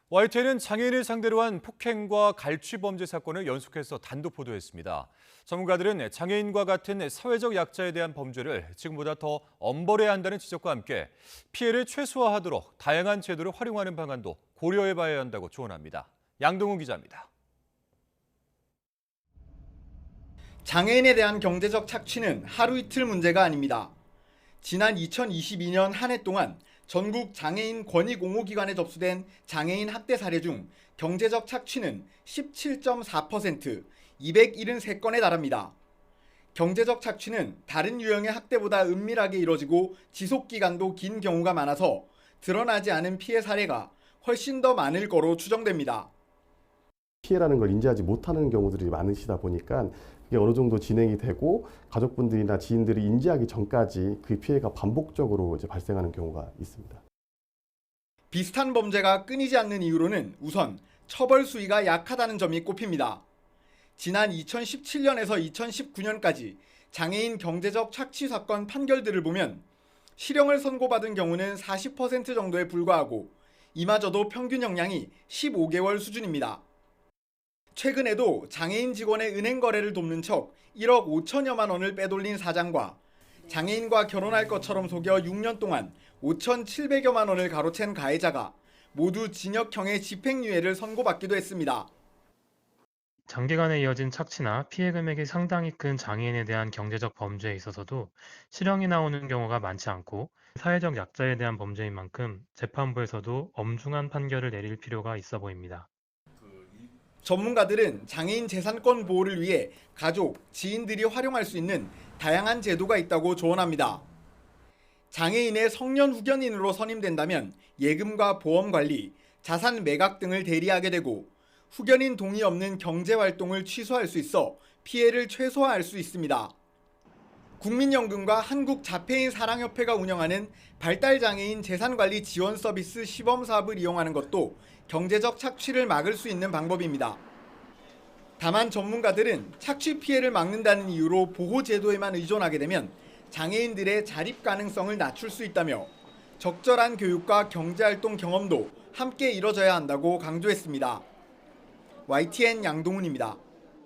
YTN은 장애인을 상대로 한 폭행과 갈취 범죄 사건을 연속해서 단독 보도했습니다. 전문가들은 장애인과 같은 사회적 약자에 대한 범죄를 지금보다 더 엄벌해야 한다는 지적과 함께 피해를 최소화하도록 다양한 제도를 활용하는 방안도 고려해봐야 한다고 조언합니다. 양동훈 기자입니다. 장애인에 대한 경제적 착취는 하루 이틀 문제가 아닙니다. 지난 2022년 한 해 동안 전국 장애인 권익옹호기관에 접수된 장애인 학대 사례 중 경제적 착취는 17.4%, 273건에 달합니다. 경제적 착취는 다른 유형의 학대보다 은밀하게 이뤄지고 지속기간도 긴 경우가 많아서 드러나지 않은 피해 사례가 훨씬 더 많을 거로 추정됩니다. 피해라는 걸 인지하지 못하는 경우들이 많으시다 보니까 그게 어느 정도 진행이 되고 가족분들이나 지인들이 인지하기 전까지 그 피해가 반복적으로 이제 발생하는 경우가 있습니다. 비슷한 범죄가 끊이지 않는 이유로는 우선 처벌 수위가 약하다는 점이 꼽힙니다. 지난 2017년에서 2019년까지 장애인 경제적 착취 사건 판결들을 보면 실형을 선고받은 경우는 40% 정도에 불과하고 이마저도 평균 형량이 15개월 수준입니다. 최근에도 장애인 직원의 은행 거래를 돕는 척 1억 5천여만 원을 빼돌린 사장과 장애인과 결혼할 것처럼 속여 6년 동안 5,700여만 원을 가로챈 가해자가 모두 징역형의 집행유예를 선고받기도 했습니다. 장기간에 이어진 착취나 피해 금액이 상당히 큰 장애인에 대한 경제적 범죄에 있어서도 실형이 나오는 경우가 많지 않고 사회적 약자에 대한 범죄인 만큼 재판부에서도 엄중한 판결을 내릴 필요가 있어 보입니다. 전문가들은 장애인 재산권 보호를 위해 가족, 지인들이 활용할 수 있는 다양한 제도가 있다고 조언합니다. 장애인의 성년 후견인으로 선임된다면 예금과 보험 관리, 자산 매각 등을 대리하게 되고 후견인 동의 없는 경제활동을 취소할 수 있어 피해를 최소화할 수 있습니다. 국민연금과 한국자폐인 사랑협회가 운영하는 발달장애인 재산관리 지원 서비스 시범사업을 이용하는 것도 경제적 착취를 막을 수 있는 방법입니다. 다만 전문가들은 착취 피해를 막는다는 이유로 보호제도에만 의존하게 되면 장애인들의 자립 가능성을 낮출 수 있다며 적절한 교육과 경제활동 경험도 함께 이뤄져야 한다고 강조했습니다. YTN 양동훈입니다.